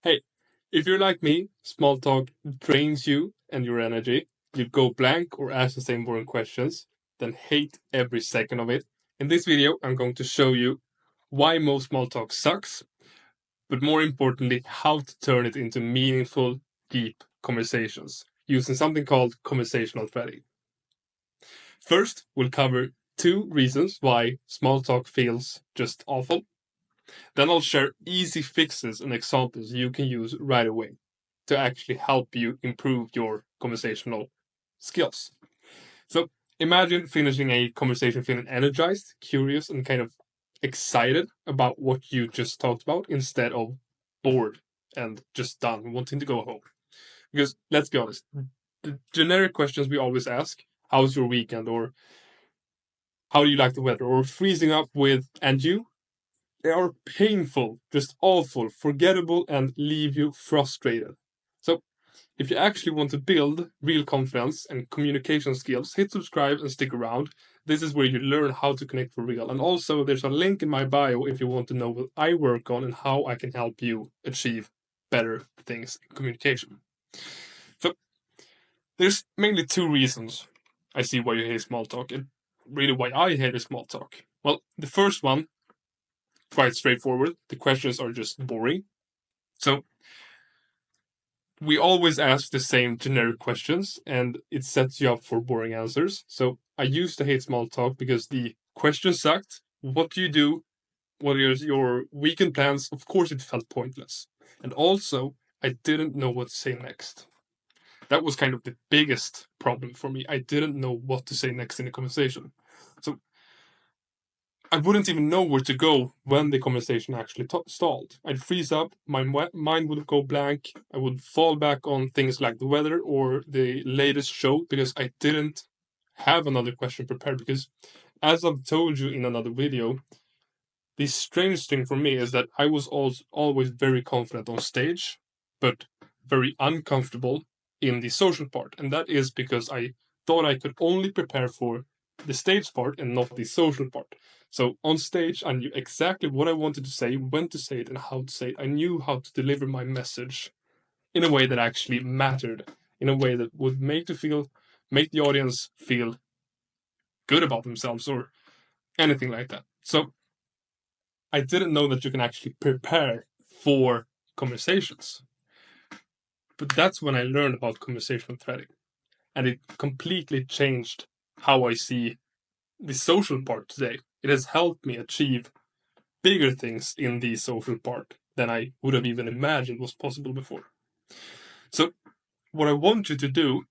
Hey, if you're like me, small talk drains you and your energy. You go blank or ask the same boring questions, then hate every second of it. In this video, I'm going to show you why most small talk sucks, but more importantly, how to turn it into meaningful, deep conversations using something called conversational threading. First, we'll cover 2 reasons why small talk feels just awful. Then I'll share easy fixes and examples you can use right away to actually help you improve your conversational skills. So imagine finishing a conversation feeling energized, curious, and kind of excited about what you just talked about instead of bored and just done, wanting to go home. Because let's be honest, the generic questions we always ask, how's your weekend, or how do you like the weather, or freezing up with, and you, they are painful, just awful, forgettable, and leave you frustrated. So, if you actually want to build real confidence and communication skills, hit subscribe and stick around. This is where you learn how to connect for real. And also, there's a link in my bio if you want to know what I work on and how I can help you achieve better things in communication. So, there's mainly 2 reasons I see why you hate small talk, and really why I hate small talk. Well, the first one, quite straightforward. The questions are just boring. So we always ask the same generic questions and it sets you up for boring answers. So I used to hate small talk because the questions sucked. What do you do? What are your weekend plans? Of course, it felt pointless. And also, I didn't know what to say next. That was kind of the biggest problem for me. I didn't know what to say next in a conversation. So I wouldn't even know where to go when the conversation actually stalled. I'd freeze up, my mind would go blank, I would fall back on things like the weather or the latest show because I didn't have another question prepared. Because, as I've told you in another video, the strange thing for me is that I was always very confident on stage, but very uncomfortable in the social part. And that is because I thought I could only prepare for the stage part and not the social part. So on stage, I knew exactly what I wanted to say, when to say it, and how to say it. I knew how to deliver my message in a way that actually mattered, in a way that would make the audience feel good about themselves or anything like that. So I didn't know that you can actually prepare for conversations. But that's when I learned about conversational threading. And it completely changed how I see the social part today. It has helped me achieve bigger things in the social part than I would have even imagined was possible before. So, what I want you to do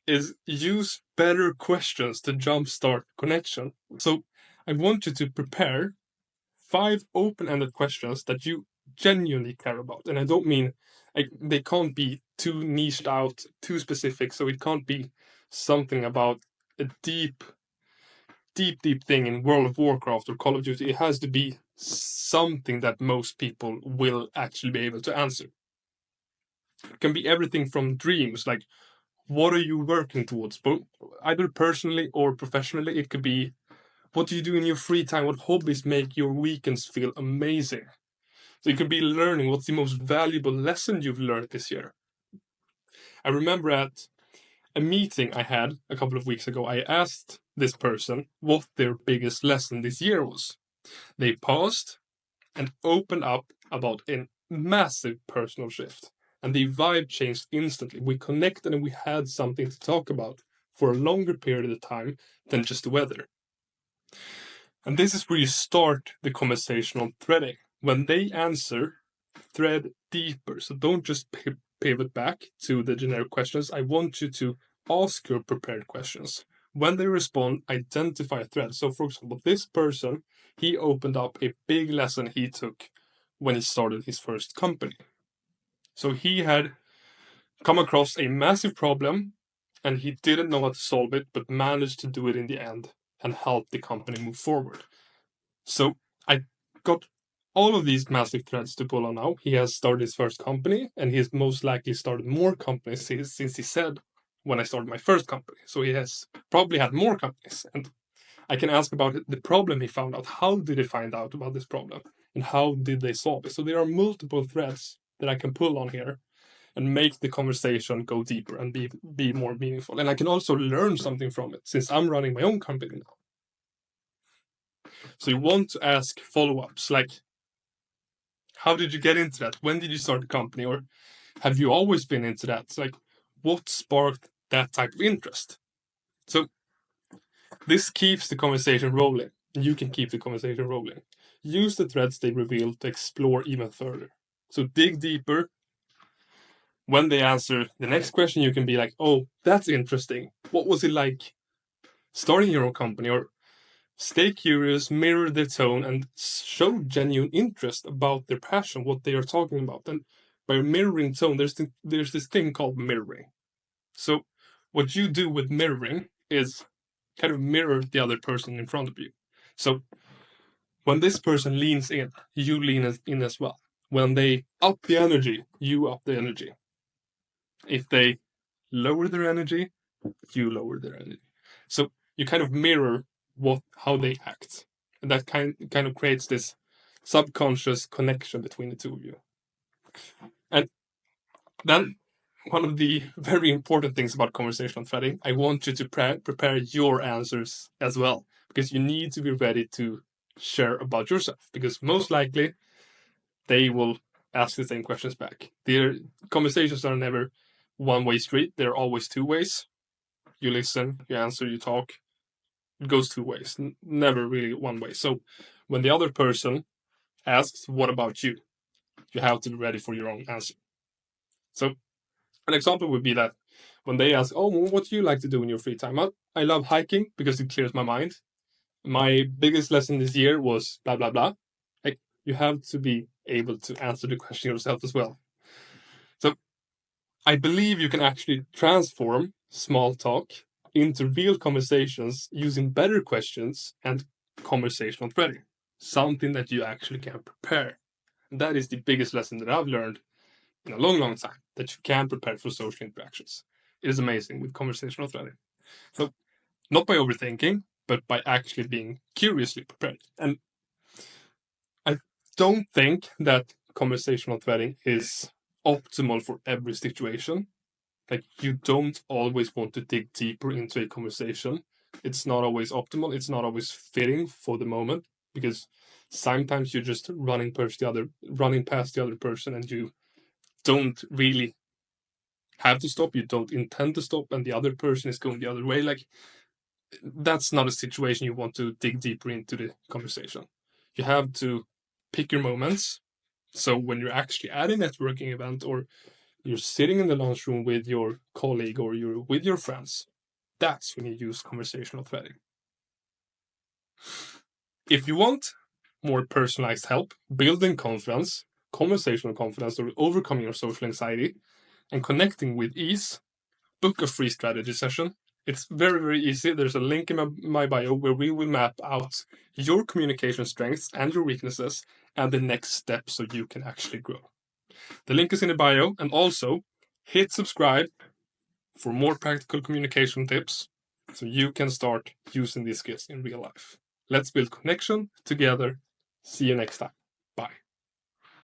is use better questions to jumpstart connection. So, I want you to prepare 5 open-ended questions that you genuinely care about. And I don't mean they can't be too niched out, too specific. So it can't be something about a deep thing in World of Warcraft or Call of Duty. It has to be something that most people will actually be able to answer. It can be everything from dreams, like what are you working towards, both either personally or professionally. It could be what do you do in your free time, what hobbies make your weekends feel amazing. So you could be learning what's the most valuable lesson you've learned this year. I remember at a meeting I had a couple of weeks ago, I asked this person what their biggest lesson this year was. They paused and opened up about a massive personal shift. And the vibe changed instantly. We connected and we had something to talk about for a longer period of time than just the weather. And this is where you start the conversational threading. When they answer, thread deeper. So don't just pivot back to the generic questions. I want you to ask your prepared questions. When they respond, identify a thread. So, for example, this person, he opened up a big lesson he took when he started his first company. So he had come across a massive problem and he didn't know how to solve it, but managed to do it in the end and help the company move forward. So I got all of these massive threads to pull on now. He has started his first company and he has most likely started more companies since he said when I started my first company. So he has probably had more companies. And I can ask about the problem he found out. How did he find out about this problem? And how did they solve it? So there are multiple threads that I can pull on here and make the conversation go deeper and be more meaningful. And I can also learn something from it since I'm running my own company now. So you want to ask follow-ups like, how did you get into that? When did you start the company? Or have you always been into that? It's like, what sparked that type of interest? So this keeps the conversation rolling. You can keep the conversation rolling. Use the threads they reveal to explore even further. So dig deeper. When they answer the next question, you can be like, oh, that's interesting. What was it like starting your own company? Or stay curious, mirror their tone, and show genuine interest about their passion, what they are talking about. And by mirroring tone, there's this thing called mirroring. So what you do with mirroring is kind of mirror the other person in front of you. So when this person leans in, you lean in as well. When they up the energy, you up the energy. If they lower their energy, you lower their energy. So you kind of mirror how they act. And that kind of creates this subconscious connection between the two of you. And then one of the very important things about conversational threading, I want you to prepare your answers as well, because you need to be ready to share about yourself, because most likely they will ask the same questions back. Their conversations are never one-way street. They're always two ways. You listen, you answer, you talk. It goes two ways, never really one way. So when the other person asks, what about you? You have to be ready for your own answer. So an example would be that when they ask, oh, what do you like to do in your free time? I love hiking because it clears my mind. My biggest lesson this year was blah, blah, blah. Like, you have to be able to answer the question yourself as well. So I believe you can actually transform small talk into real conversations using better questions and conversational threading. Something that you actually can prepare. And that is the biggest lesson that I've learned in a long, long time, that you can prepare for social interactions. It is amazing with conversational threading. So not by overthinking, but by actually being curiously prepared. And I don't think that conversational threading is optimal for every situation. Like, you don't always want to dig deeper into a conversation. It's not always optimal. It's not always fitting for the moment, because sometimes you're just running past the other person, and you don't really have to stop. You don't intend to stop, and the other person is going the other way. Like, that's not a situation you want to dig deeper into the conversation. You have to pick your moments. So when you're actually at a networking event, or you're sitting in the lunchroom with your colleague, or you're with your friends, that's when you use conversational threading. If you want more personalized help building confidence, conversational confidence, or overcoming your social anxiety and connecting with ease, book a free strategy session. It's very, very easy. There's a link in my bio where we will map out your communication strengths and your weaknesses and the next step so you can actually grow. The link is in the bio, and also hit subscribe for more practical communication tips so you can start using these skills in real life. Let's build connection together. See you next time.